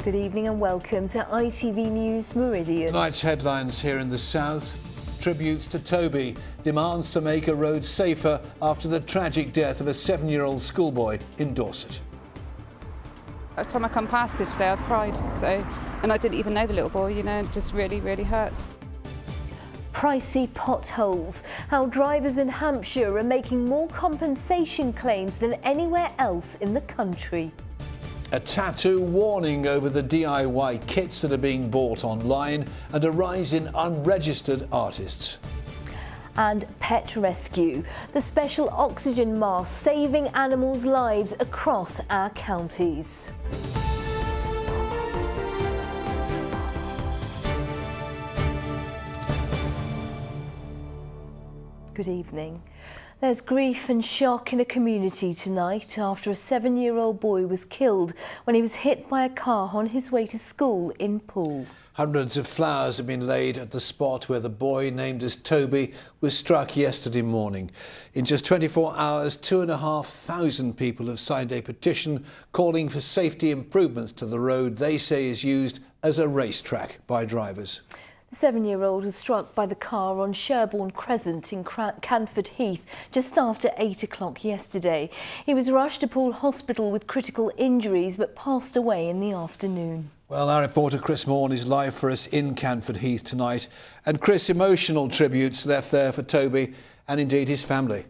Good evening and welcome to ITV News Meridian. Tonight's headlines here in the south. Tributes to Toby. Demands to make a road safer after the tragic death of a 7-year-old schoolboy in Dorset. Every time I come past it today, I've cried. And I didn't even know the little boy, you know, it just really, really hurts. Pricey potholes. How drivers in Hampshire are making more compensation claims than anywhere else in the country. A tattoo warning over the DIY kits that are being bought online, and a rise in unregistered artists. And pet rescue. The special oxygen mask saving animals' lives across our counties. Good evening. There's grief and shock in a community tonight after a 7-year-old boy was killed when he was hit by a car on his way to school in Poole. Hundreds of flowers have been laid at the spot where the boy, named as Toby, was struck yesterday morning. In just 24 hours, 2,500 people have signed a petition calling for safety improvements to the road they say is used as a racetrack by drivers. The 7-year-old was struck by the car on Sherborne Crescent in Canford Heath just after 8 o'clock yesterday. He was rushed to Poole Hospital with critical injuries but passed away in the afternoon. Well, our reporter Chris Morn is live for us in Canford Heath tonight. And Chris, emotional tributes left there for Toby and indeed his family.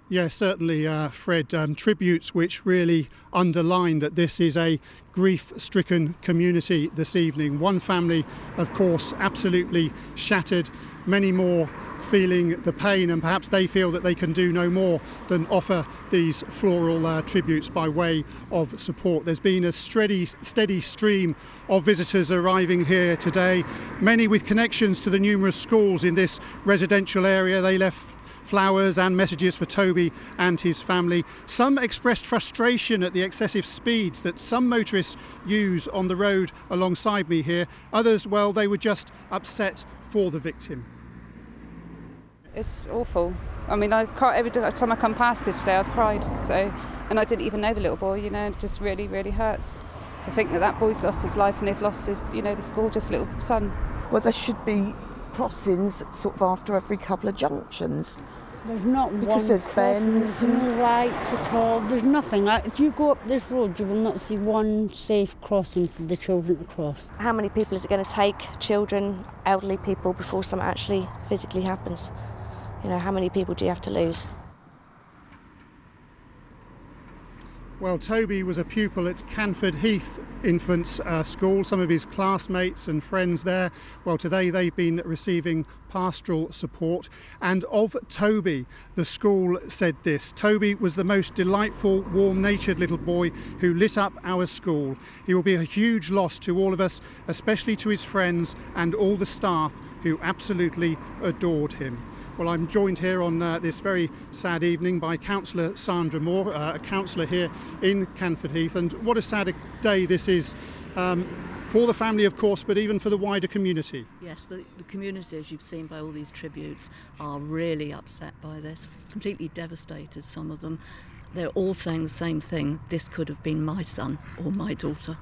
Yes, certainly, Fred. Tributes which really underline that this is a grief-stricken community this evening. One family, of course, absolutely shattered. Many more feeling the pain, and perhaps they feel that they can do no more than offer these floral tributes by way of support. There's been a steady stream of visitors arriving here today, many with connections to the numerous schools in this residential area. They left flowers and messages for Toby and his family. Some expressed frustration at the excessive speeds that some motorists use on the road alongside me here. Others, well, they were just upset for the victim. It's awful. I mean, I've cried every time I come past it today, I've cried. And I didn't even know the little boy, you know, it just really, really hurts to think that that boy's lost his life and they've lost his, you know, this gorgeous little son. Well, there should be crossings sort of after every couple of junctions. There's not because one there's crossing, bends there's no lights at all. There's nothing. If you go up this road, you will not see one safe crossing for the children to cross. How many people is it going to take, children, elderly people, before something actually physically happens? You know, how many people do you have to lose? Well, Toby was a pupil at Canford Heath Infants School. Some of his classmates and friends there, well, today they've been receiving pastoral support. And of Toby, the school said this: Toby was the most delightful, warm-natured little boy who lit up our school. He will be a huge loss to all of us, especially to his friends and all the staff who absolutely adored him. Well, I'm joined here on this very sad evening by Councillor Sandra Moore, a councillor here in Canford Heath. And what a sad day this is for the family, of course, but even for the wider community. Yes, the community, as you've seen by all these tributes, are really upset by this, completely devastated, some of them. They're all saying the same thing: this could have been my son or my daughter.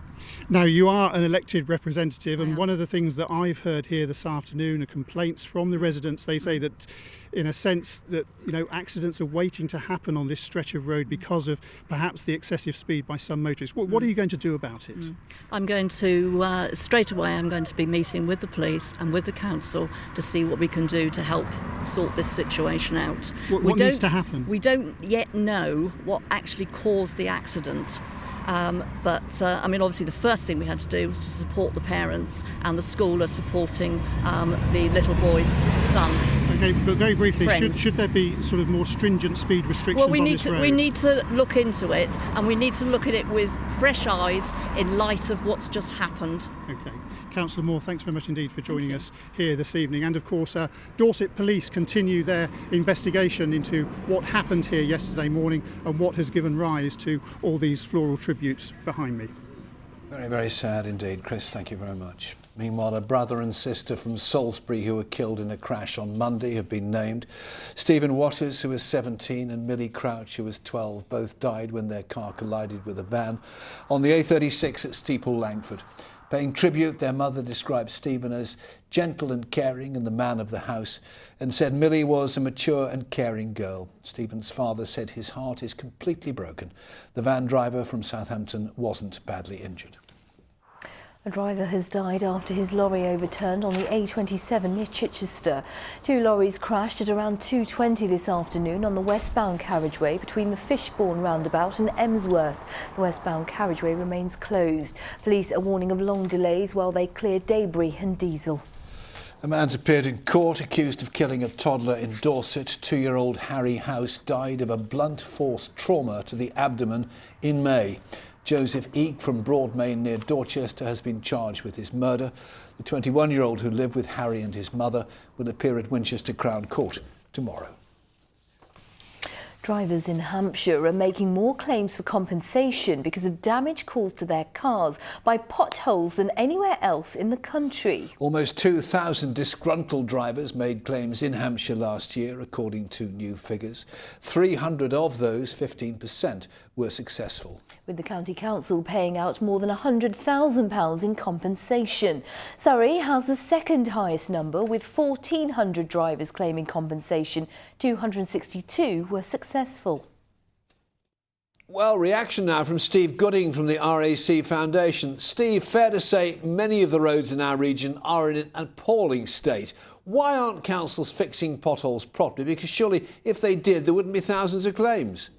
Now, you are an elected representative, and one of the things that I've heard here this afternoon are complaints from the residents. They say that, in a sense, that, you know, accidents are waiting to happen on this stretch of road because of perhaps the excessive speed by some motorists. What are you going to do about it? I'm going to, straight away, I'm going to be meeting with the police and with the council to see what we can do to help sort this situation out. What needs to happen? We don't yet know what actually caused the accident. I mean, obviously the first thing we had to do was to support the parents, and the school are supporting the little boy's son. Okay, but very briefly, should there be sort of more stringent speed restrictions on this road? We need to look into it, and we need to look at it with fresh eyes in light of what's just happened. Okay. Councillor Moore, thanks very much indeed for joining us here this evening. And of course, Dorset Police continue their investigation into what happened here yesterday morning and what has given rise to all these floral tributes behind me. Very, very sad indeed. Chris, thank you very much. Meanwhile, a brother and sister from Salisbury who were killed in a crash on Monday have been named. Stephen Waters, who was 17, and Millie Crouch, who was 12, both died when their car collided with a van on the A36 at Steeple Langford. Paying tribute, their mother described Stephen as gentle and caring and the man of the house, and said Millie was a mature and caring girl. Stephen's father said his heart is completely broken. The van driver from Southampton wasn't badly injured. A driver has died after his lorry overturned on the A27 near Chichester. Two lorries crashed at around 2:20 this afternoon on the westbound carriageway between the Fishbourne roundabout and Emsworth. The westbound carriageway remains closed. Police are warning of long delays while they clear debris and diesel. A man's appeared in court accused of killing a toddler in Dorset. 2-year-old Harry House died of a blunt force trauma to the abdomen in May. Joseph Eek from Broadmain near Dorchester has been charged with his murder. The 21-year-old who lived with Harry and his mother will appear at Winchester Crown Court tomorrow. Drivers in Hampshire are making more claims for compensation because of damage caused to their cars by potholes than anywhere else in the country. Almost 2,000 disgruntled drivers made claims in Hampshire last year, according to new figures. 300 of those, 15%, were successful. With the County Council paying out more than £100,000 in compensation. Surrey has the second highest number, with 1,400 drivers claiming compensation. 262 were successful. Well, reaction now from Steve Gooding from the RAC Foundation. Steve, fair to say many of the roads in our region are in an appalling state. Why aren't councils fixing potholes properly? Because surely if they did, there wouldn't be thousands of claims.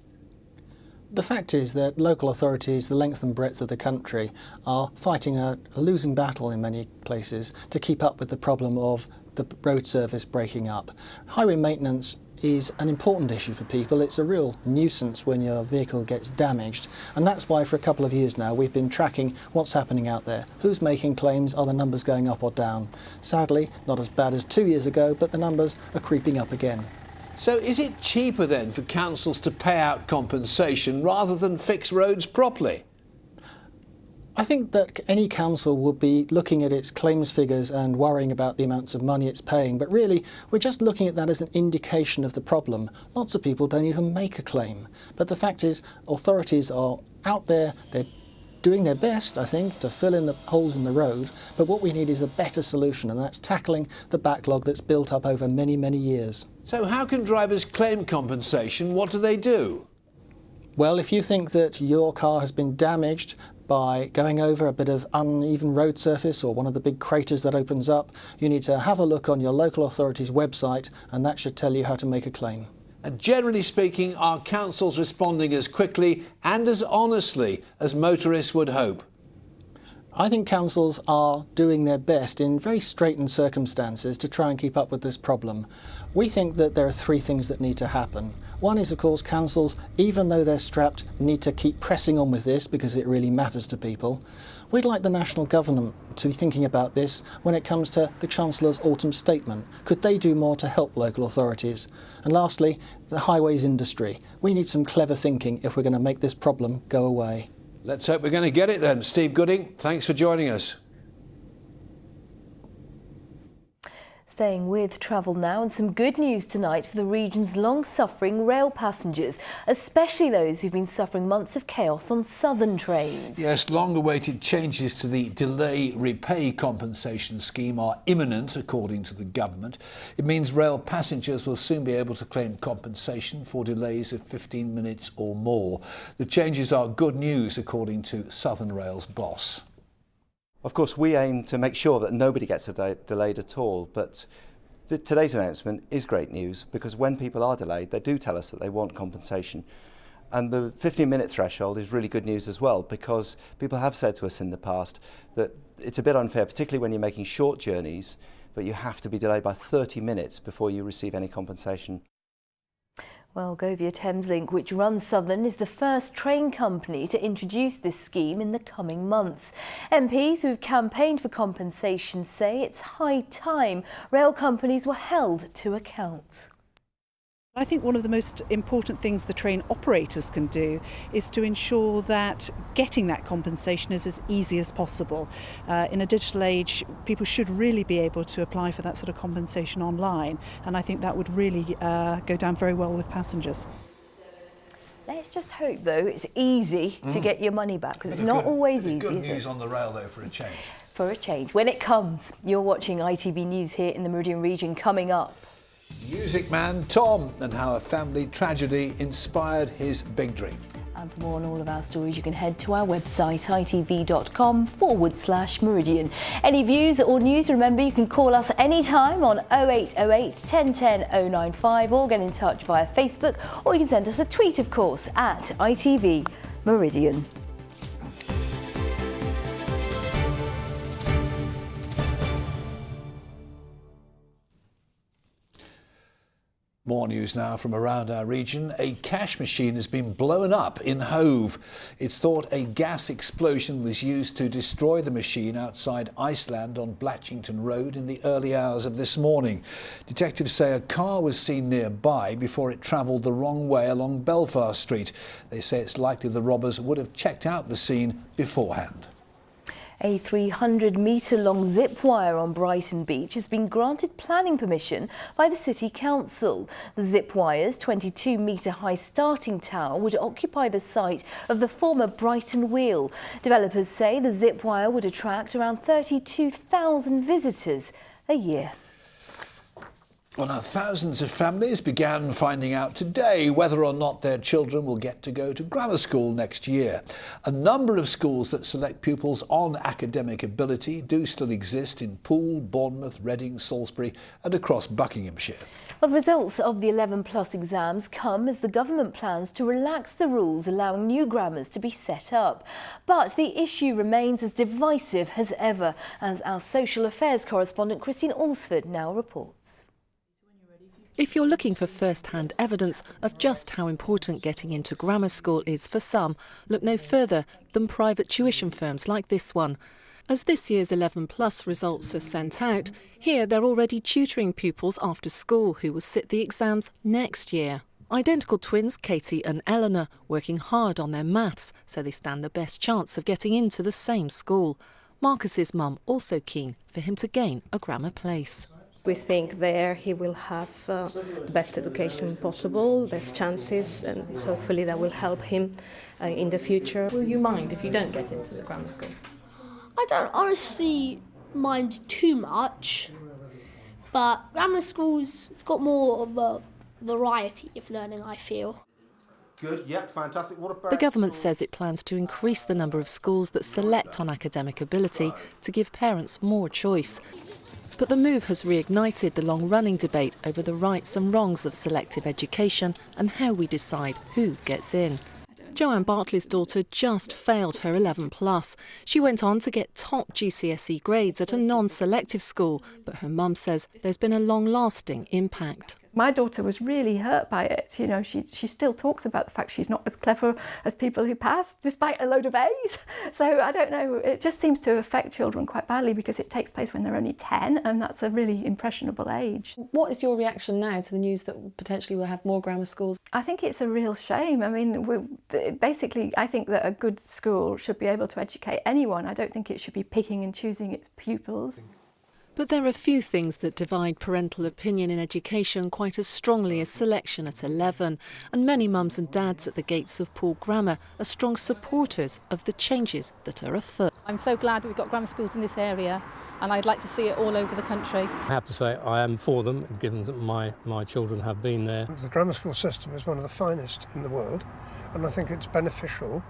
The fact is that local authorities, the length and breadth of the country, are fighting a losing battle in many places to keep up with the problem of the road surface breaking up. Highway maintenance is an important issue for people. It's a real nuisance when your vehicle gets damaged, and that's why for a couple of years now we've been tracking what's happening out there. Who's making claims? Are the numbers going up or down? Sadly, not as bad as 2 years ago, but the numbers are creeping up again. So is it cheaper then for councils to pay out compensation rather than fix roads properly? I think that any council would be looking at its claims figures and worrying about the amounts of money it's paying, but really we're just looking at that as an indication of the problem. Lots of people don't even make a claim, but the fact is authorities are out there, they're doing their best, I think, to fill in the holes in the road, but what we need is a better solution, and that's tackling the backlog that's built up over many, many years. So how can drivers claim compensation? What do they do? Well, if you think that your car has been damaged by going over a bit of uneven road surface or one of the big craters that opens up, you need to have a look on your local authority's website, and that should tell you how to make a claim. And generally speaking, are councils responding as quickly and as honestly as motorists would hope? I think councils are doing their best in very straitened circumstances to try and keep up with this problem. We think that there are three things that need to happen. One is, of course, councils, even though they're strapped, need to keep pressing on with this because it really matters to people. We'd like the national government to be thinking about this when it comes to the Chancellor's autumn statement. Could they do more to help local authorities? And lastly, the highways industry. We need some clever thinking if we're going to make this problem go away. Let's hope we're going to get it then. Steve Gooding, thanks for joining us. Staying with travel now, and some good news tonight for the region's long-suffering rail passengers, especially those who've been suffering months of chaos on southern trains. Yes, long-awaited changes to the delay repay compensation scheme are imminent, according to the government. It means rail passengers will soon be able to claim compensation for delays of 15 minutes or more. The changes are good news, according to Southern Rail's boss. Of course, we aim to make sure that nobody gets delayed at all, but today's announcement is great news because when people are delayed, they do tell us that they want compensation. And the 15-minute threshold is really good news as well, because people have said to us in the past that it's a bit unfair, particularly when you're making short journeys, but you have to be delayed by 30 minutes before you receive any compensation. Well, Govia Thameslink, which runs Southern, is the first train company to introduce this scheme in the coming months. MPs who've campaigned for compensation say it's high time rail companies were held to account. I think one of the most important things the train operators can do is to ensure that getting that compensation is as easy as possible. In a digital age, people should really be able to apply for that sort of compensation online, and I think that would really go down very well with passengers. Let's just hope, though, it's easy to get your money back, because it's not always easy, Good is news it? on the rail, though, for a change. For a change. When it comes, you're watching ITV News here in the Meridian region. Coming up, Music man Tom and how a family tragedy inspired his big dream. and for more on all of our stories, you can head to our website, itv.com/Meridian. Any views or news, remember you can call us anytime on 0808 1010 095 or get in touch via Facebook, or you can send us a tweet, of course, at ITV Meridian. More news now from around our region. A cash machine has been blown up in Hove. It's thought a gas explosion was used to destroy the machine outside Iceland on Blatchington Road in the early hours of this morning. Detectives say a car was seen nearby before it travelled the wrong way along Belfast Street. They say it's likely the robbers would have checked out the scene beforehand. A 300-metre-long zip wire on Brighton Beach has been granted planning permission by the City Council. The zip wire's 22-metre-high starting tower would occupy the site of the former Brighton Wheel. Developers say the zip wire would attract around 32,000 visitors a year. Well, now, thousands of families began finding out today whether or not their children will get to go to grammar school next year. A number of schools that select pupils on academic ability do still exist in Poole, Bournemouth, Reading, Salisbury and across Buckinghamshire. Well, the results of the 11+ exams come as the government plans to relax the rules allowing new grammars to be set up. But the issue remains as divisive as ever, as our social affairs correspondent Christine Alsford now reports. If you're looking for first-hand evidence of just how important getting into grammar school is for some, look no further than private tuition firms like this one. As this year's 11+ results are sent out, here they're already tutoring pupils after school who will sit the exams next year. Identical twins Katie and Eleanor working hard on their maths, so they stand the best chance of getting into the same school. Marcus's mum also keen for him to gain a grammar place. We think there he will have the best education possible, best chances, and hopefully that will help him in the future. Will you mind if you don't get into the grammar school? I don't honestly mind too much, but grammar schools, it's got more of a variety of learning, I feel. Good, yeah, fantastic. What about the government says it plans to increase the number of schools that select on academic ability to give parents more choice. But the move has reignited the long-running debate over the rights and wrongs of selective education and how we decide who gets in. Joanne Bartley's daughter just failed her 11+. She went on to get top GCSE grades at a non-selective school, but her mum says there's been a long-lasting impact. My daughter was really hurt by it. You know, she still talks about the fact she's not as clever as people who passed, despite a load of A's. So I don't know, it just seems to affect children quite badly because it takes place when they're only 10, and that's a really impressionable age. What is your reaction now to the news that potentially we'll have more grammar schools? I think it's a real shame. I mean, basically, I think that a good school should be able to educate anyone. I don't think it should be picking and choosing its pupils. But there are few things that divide parental opinion in education quite as strongly as selection at 11, and many mums and dads at the gates of Poole Grammar are strong supporters of the changes that are afoot. I'm so glad that we've got grammar schools in this area, and I'd like to see it all over the country. I have to say I am for them, given that my children have been there. The grammar school system is one of the finest in the world, and I think it's beneficial.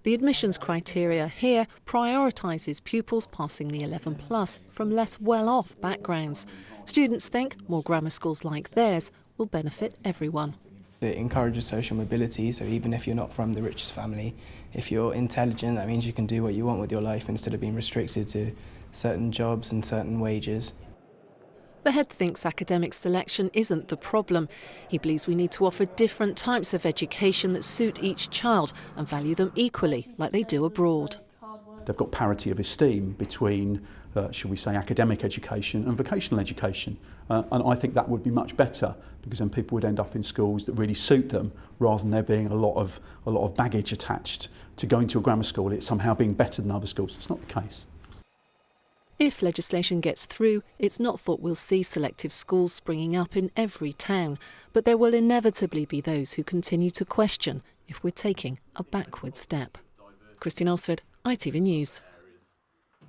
The admissions criteria here prioritises pupils passing the 11+ from less well-off backgrounds. Students think more grammar schools like theirs will benefit everyone. It encourages social mobility, so even if you're not from the richest family, if you're intelligent, that means you can do what you want with your life instead of being restricted to certain jobs and certain wages. The head thinks academic selection isn't the problem. He believes we need to offer different types of education that suit each child and value them equally, like they do abroad. they've got parity of esteem between, shall we say, academic education and vocational education. And I think that would be much better, because then people would end up in schools that really suit them, rather than there being a lot of baggage attached to going to a grammar school. It's somehow being better than other schools. It's not the case. If legislation gets through, it's not thought we'll see selective schools springing up in every town, but there will inevitably be those who continue to question if we're taking a backward step. Christine Osford, ITV News.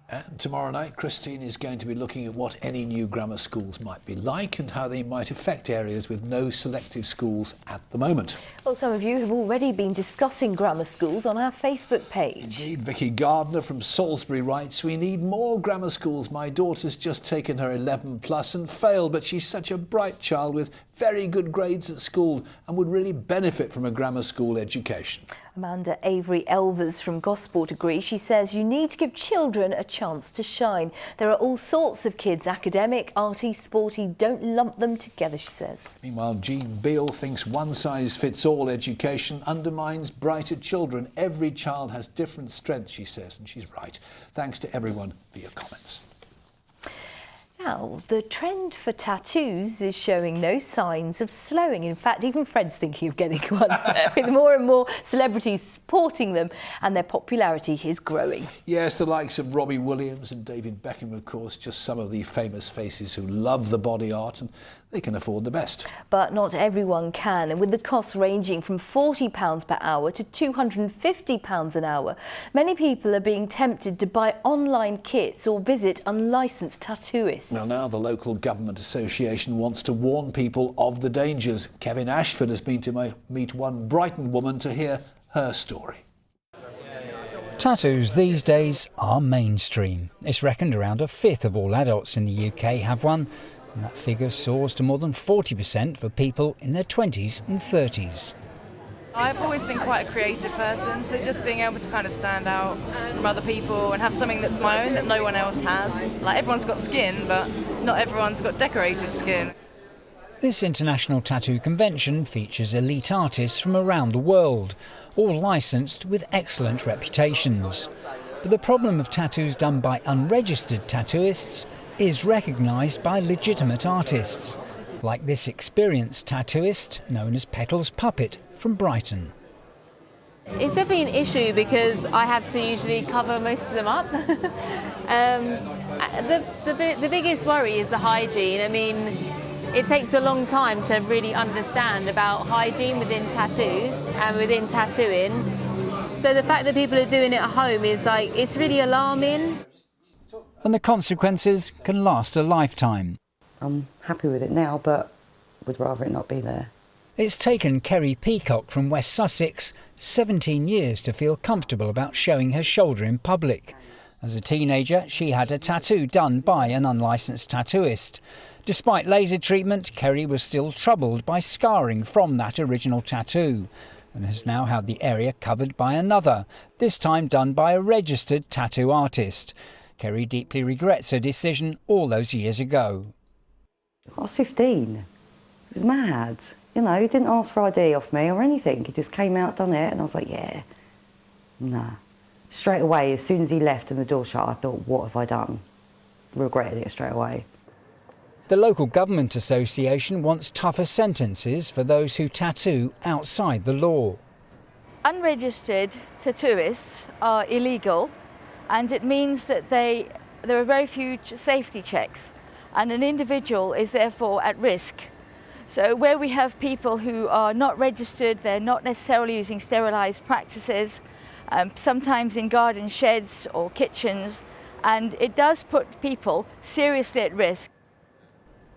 And tomorrow night, Christine is going to be looking at what any new grammar schools might be like and how they might affect areas with no selective schools at the moment. Well, some of you have already been discussing grammar schools on our Facebook page. Indeed, Vicky Gardner from Salisbury writes, "We need more grammar schools. My daughter's just taken her 11 plus and failed, but she's such a bright child with very good grades at school and would really benefit from a grammar school education." Amanda Avery Elvers from Gosport agrees. She says you need to give children a chance to shine. There are all sorts of kids, academic, arty, sporty. Don't lump them together, she says. Meanwhile, Jean Beale thinks one-size-fits-all education undermines brighter children. Every child has different strengths, she says, and she's right. Thanks to everyone for your comments. Now, the trend for tattoos is showing no signs of slowing. In fact, even Fred's thinking of getting one, with more and more celebrities sporting them, and their popularity is growing. Yes, the likes of Robbie Williams and David Beckham, of course, just some of the famous faces who love the body art, and they can afford the best. But not everyone can, and with the costs ranging from £40 per hour to £250 an hour, many people are being tempted to buy online kits or visit unlicensed tattooists. Well, now the local government association wants to warn people of the dangers. Kevin Ashford has been to meet one Brighton woman to hear her story. Tattoos these days are mainstream. It's reckoned around a fifth of all adults in the UK have one, and that figure soars to more than 40% for people in their 20s and 30s. I've always been quite a creative person, so just being able to kind of stand out from other people and have something that's my own that no one else has. Like, everyone's got skin, but not everyone's got decorated skin. This international tattoo convention features elite artists from around the world, all licensed with excellent reputations. But the problem of tattoos done by unregistered tattooists is recognised by legitimate artists, like this experienced tattooist known as Petals Puppet from Brighton. It's definitely an issue because I have to usually cover most of them up. The biggest worry is the hygiene. I mean, it takes a long time to really understand about hygiene within tattoos and within tattooing. So the fact that people are doing it at home is it's really alarming. And the consequences can last a lifetime. I'm happy with it now, but would rather it not be there. It's taken Kerry Peacock from West Sussex 17 years to feel comfortable about showing her shoulder in public. As a teenager, she had a tattoo done by an unlicensed tattooist. Despite laser treatment, Kerry was still troubled by scarring from that original tattoo, and has now had the area covered by another, this time done by a registered tattoo artist. Kerry deeply regrets her decision all those years ago. I was 15. It was mad. You know, he didn't ask for ID off me or anything. He just came out, done it, and I was like, yeah, nah. Straight away, as soon as he left and the door shut, I thought, what have I done? Regretted it straight away. The local government association wants tougher sentences for those who tattoo outside the law. Unregistered tattooists are illegal, and it means that there are very few safety checks, and an individual is therefore at risk. So where we have people who are not registered, they're not necessarily using sterilised practices, sometimes in garden sheds or kitchens, and it does put people seriously at risk.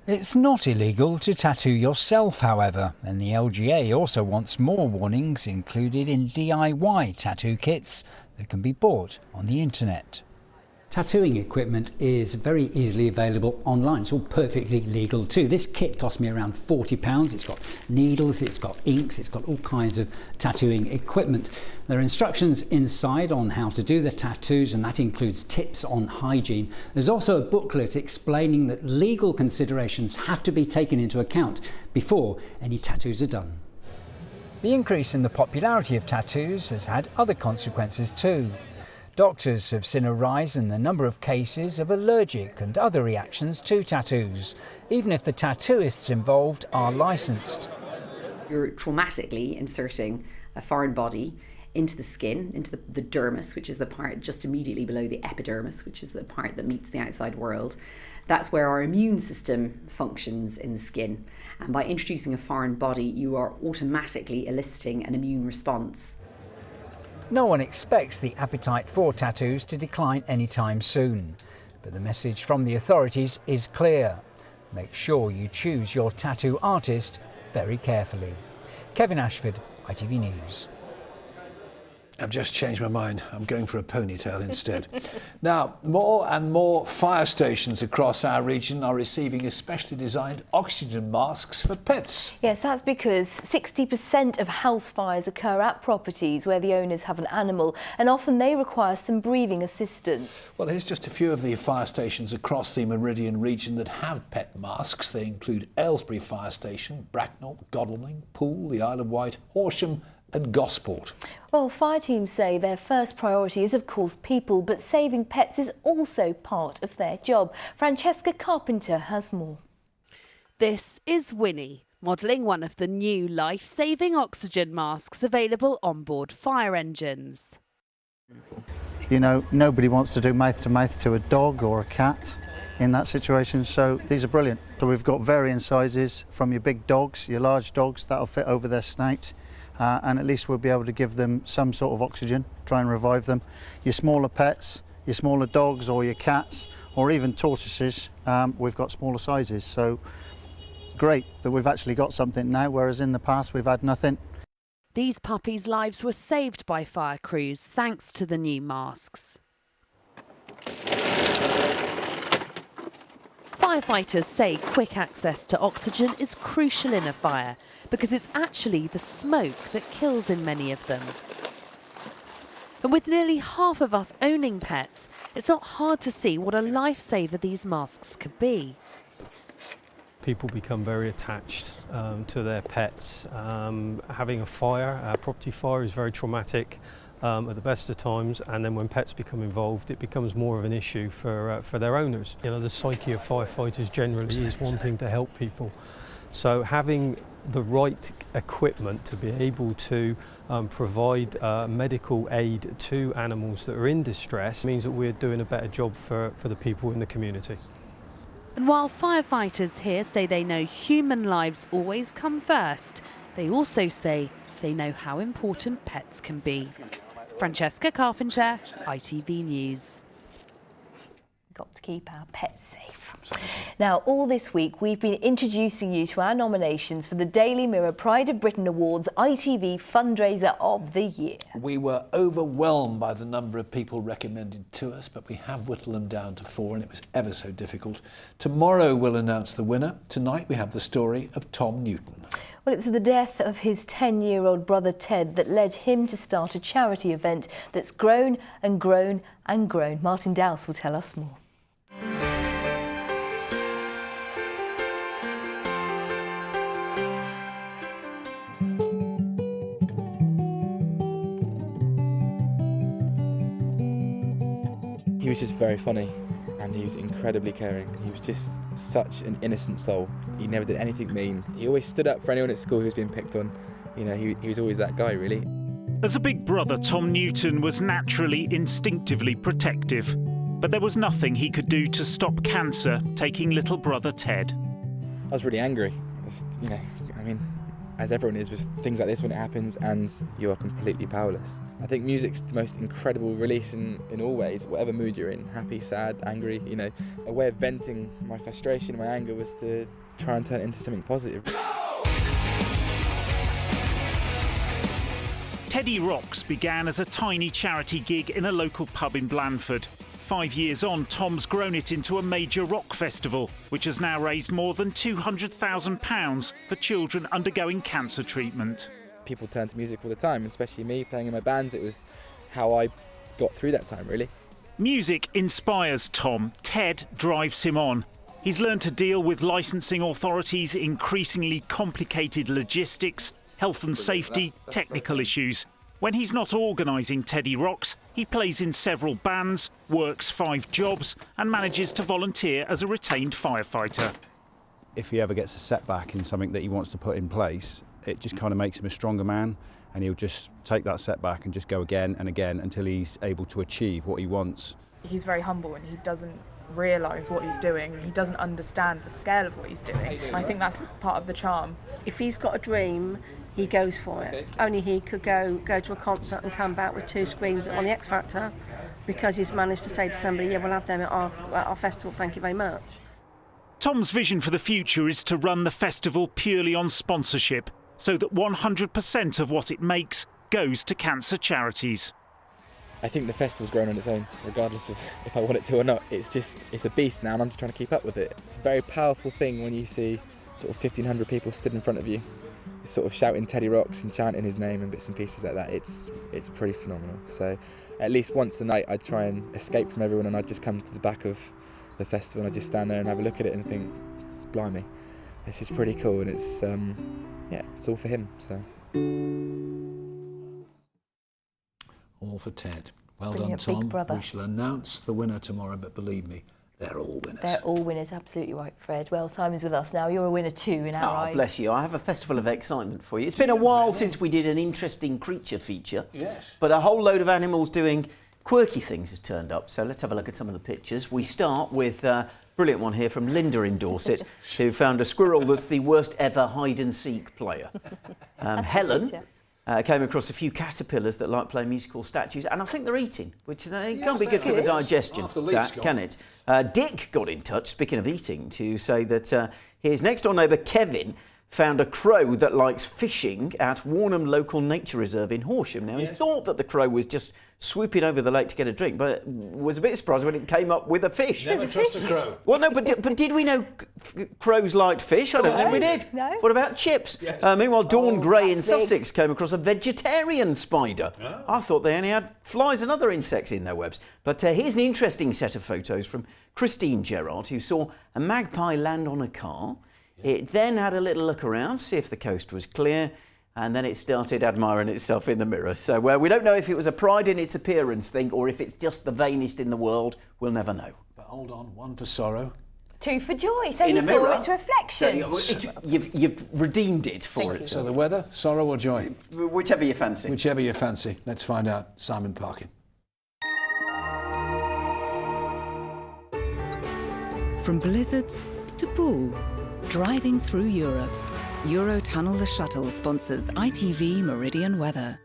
It's not illegal to tattoo yourself, however, and the LGA also wants more warnings included in DIY tattoo kits that can be bought on the internet. Tattooing equipment is very easily available online. It's all perfectly legal too. This kit cost me around £40. It's got needles, it's got inks, it's got all kinds of tattooing equipment. There are instructions inside on how to do the tattoos, and that includes tips on hygiene. There's also a booklet explaining that legal considerations have to be taken into account before any tattoos are done. The increase in the popularity of tattoos has had other consequences too. Doctors have seen a rise in the number of cases of allergic and other reactions to tattoos, even if the tattooists involved are licensed. You're traumatically inserting a foreign body into the skin, into the dermis, which is the part just immediately below the epidermis, which is the part that meets the outside world. That's where our immune system functions in the skin. And by introducing a foreign body, you are automatically eliciting an immune response. No one expects the appetite for tattoos to decline anytime soon. But the message from the authorities is clear. Make sure you choose your tattoo artist very carefully. Kevin Ashford, ITV News. I've just changed my mind. I'm going for a ponytail instead. Now, more and more fire stations across our region are receiving especially designed oxygen masks for pets. Yes, that's because 60% of house fires occur at properties where the owners have an animal, and often they require some breathing assistance. Well, here's just a few of the fire stations across the Meridian region that have pet masks. They include Aylesbury Fire Station, Bracknell, Godalming, Poole, the Isle of Wight, Horsham and Gosport. Well, fire teams say their first priority is, of course, people, but saving pets is also part of their job. Francesca Carpenter has more. This is Winnie, modelling one of the new life-saving oxygen masks available on board fire engines. You know, nobody wants to do mouth-to-mouth to a dog or a cat in that situation, so these are brilliant. So we've got varying sizes from your big dogs, your large dogs, that'll fit over their snout. And at least we'll be able to give them some sort of oxygen, try and revive them. Your smaller pets, your smaller dogs or your cats, or even tortoises, we've got smaller sizes. So great that we've actually got something now, whereas in the past we've had nothing. These puppies' lives were saved by fire crews thanks to the new masks. Firefighters say quick access to oxygen is crucial in a fire because it's actually the smoke that kills in many of them. And with nearly half of us owning pets, it's not hard to see what a lifesaver these masks could be. People become very attached to their pets. Having a fire, a property fire, is very traumatic at the best of times, and then when pets become involved, it becomes more of an issue for their owners. You know, the psyche of firefighters generally is wanting to help people. So having the right equipment to be able to provide medical aid to animals that are in distress means that we're doing a better job for the people in the community. And while firefighters here say they know human lives always come first, they also say they know how important pets can be. Francesca Carpenter, ITV News. Got to keep our pets safe. Now, all this week we've been introducing you to our nominations for the Daily Mirror Pride of Britain Awards ITV Fundraiser of the Year. We were overwhelmed by the number of people recommended to us, but we have whittled them down to 4, and it was ever so difficult. Tomorrow we'll announce the winner. Tonight we have the story of Tom Newton. Well, it was the death of his 10-year-old brother Ted that led him to start a charity event that's grown and grown and grown. Martin Dowse will tell us more. He was just very funny and he was incredibly caring. He was just such an innocent soul. He never did anything mean. He always stood up for anyone at school who was being picked on. You know, he was always that guy, really. As a big brother, Tom Newton was naturally instinctively protective. But there was nothing he could do to stop cancer taking little brother Ted. I was really angry. You know, I mean, as everyone is with things like this when it happens, and you are completely powerless. I think music's the most incredible release in all ways, whatever mood you're in, happy, sad, angry, you know. A way of venting my frustration, my anger was to try and turn it into something positive. Teddy Rocks began as a tiny charity gig in a local pub in Blandford. 5 years on, Tom's grown it into a major rock festival, which has now raised more than £200,000 for children undergoing cancer treatment. People turn to music all the time, especially me playing in my bands. It was how I got through that time, really. Music inspires Tom. Ted drives him on. He's learned to deal with licensing authorities' increasingly complicated logistics, health and safety, technical issues. When he's not organising Teddy Rocks, he plays in several bands, works 5 jobs and manages to volunteer as a retained firefighter. If he ever gets a setback in something that he wants to put in place, it just kind of makes him a stronger man, and he'll just take that setback and just go again and again until he's able to achieve what he wants. He's very humble and he doesn't realise what he's doing. He doesn't understand the scale of what he's doing. And I think that's part of the charm. If he's got a dream, he goes for it. Only he could go to a concert and come back with 2 screens on the X Factor because he's managed to say to somebody, yeah, we'll have them at our festival, thank you very much. Tom's vision for the future is to run the festival purely on sponsorship, so that 100% of what it makes goes to cancer charities. I think the festival's grown on its own, regardless of if I want it to or not. It's a beast now, and I'm just trying to keep up with it. It's a very powerful thing when you see sort of 1,500 people stood in front of you, sort of shouting Teddy Rocks and chanting his name and bits and pieces like that. It's pretty phenomenal. So at least once a night I'd try and escape from everyone, and I'd just come to the back of the festival and I'd just stand there and have a look at it and think, blimey, this is pretty cool, and it's it's all for him. So. All for Ted. Well Brilliant, done, Tom. big brother. We shall announce the winner tomorrow, but believe me, they're all winners. They're all winners, absolutely right, Fred. Well, Simon's with us now. You're a winner too in our eyes. Bless you. I have a festival of excitement for you. It's been a while since we did an interesting creature feature. Yes. But a whole load of animals doing quirky things has turned up. So let's have a look at some of the pictures. We start with a brilliant one here from Linda in Dorset, who found a squirrel that's the worst ever hide-and-seek player. Helen came across a few caterpillars that like playing musical statues, and I think they're eating, which can't be good for the digestion, can it? Dick got in touch, speaking of eating, to say that his next-door neighbour Kevin found a crow that likes fishing at Warnham Local Nature Reserve in Horsham. Now, he thought that the crow was just swooping over the lake to get a drink, but was a bit surprised when it came up with a fish. Never trust a crow. Well, no, but did we know crows liked fish? I don't think we did. No. What about chips? Yes. Meanwhile, Dawn Gray in that's Sussex came across a vegetarian spider. Oh. I thought they only had flies and other insects in their webs. But here's an interesting set of photos from Christine Gerard, who saw a magpie land on a car. It then had a little look around, see if the coast was clear, and then it started admiring itself in the mirror. So we don't know if it was a pride in its appearance thing or if it's just the vainest in the world. We'll never know. But hold on, 1 for sorrow. 2 for joy. So In you a saw mirror. its reflection. You've redeemed it for it. So the weather, sorrow or joy? Whichever you fancy. Whichever you fancy. Let's find out. Simon Parkin. From blizzards to Poole, driving through Europe. Eurotunnel the Shuttle sponsors ITV Meridian weather.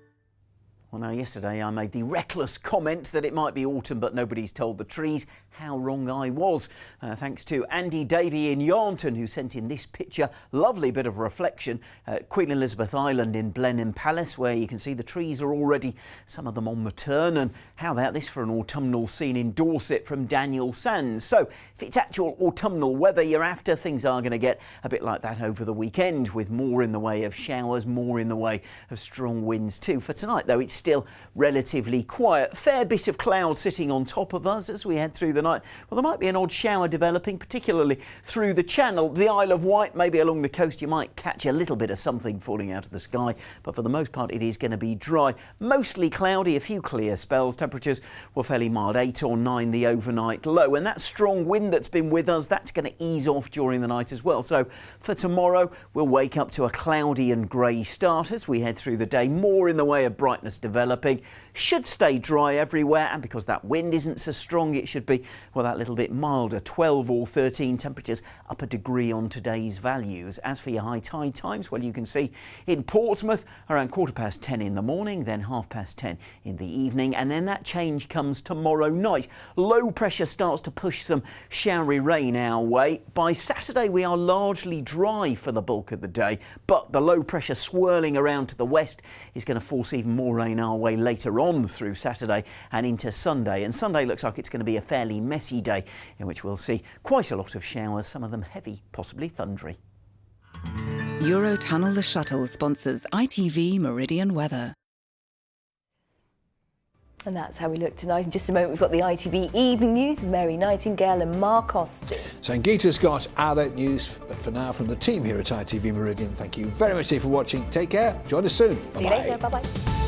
Well, now, yesterday I made the reckless comment that it might be autumn, but nobody's told the trees how wrong I was. Thanks to Andy Davey in Yarnton, who sent in this picture. Lovely bit of reflection at Queen Elizabeth Island in Blenheim Palace, where you can see the trees are already, some of them on the turn. And how about this for an autumnal scene in Dorset from Daniel Sands? So, if it's actual autumnal weather you're after, things are going to get a bit like that over the weekend, with more in the way of showers, more in the way of strong winds too. For tonight, though, it's still relatively quiet. Fair bit of cloud sitting on top of us as we head through the night. Well, there might be an odd shower developing, particularly through the Channel. The Isle of Wight, maybe along the coast, you might catch a little bit of something falling out of the sky, but for the most part it is going to be dry. Mostly cloudy, a few clear spells. Temperatures were fairly mild, 8 or 9 the overnight low, and that strong wind that's been with us, that's going to ease off during the night as well. So for tomorrow, we'll wake up to a cloudy and grey start as we head through the day. More in the way of brightness developing. Should stay dry everywhere, and because that wind isn't so strong, it should be, well, that little bit milder. 12 or 13 temperatures up a degree on today's values. As for your high tide times, well, you can see in Portsmouth around 10:15 in the morning, then 10:30 in the evening, and then that change comes tomorrow night. Low pressure starts to push some showery rain our way. By Saturday, we are largely dry for the bulk of the day, but the low pressure swirling around to the west is going to force even more rain our way later on through Saturday and into Sunday. And Sunday looks like it's going to be a fairly messy day in which we'll see quite a lot of showers, some of them heavy, possibly thundery. Eurotunnel the Shuttle sponsors ITV Meridian weather. And that's how we look tonight. In just a moment, we've got the ITV Evening News with Mary Nightingale and Mark Austin. Sangeeta's got outlet news, but for now, from the team here at ITV Meridian, thank you very much for watching. Take care. Join us soon. See you later. Bye-bye.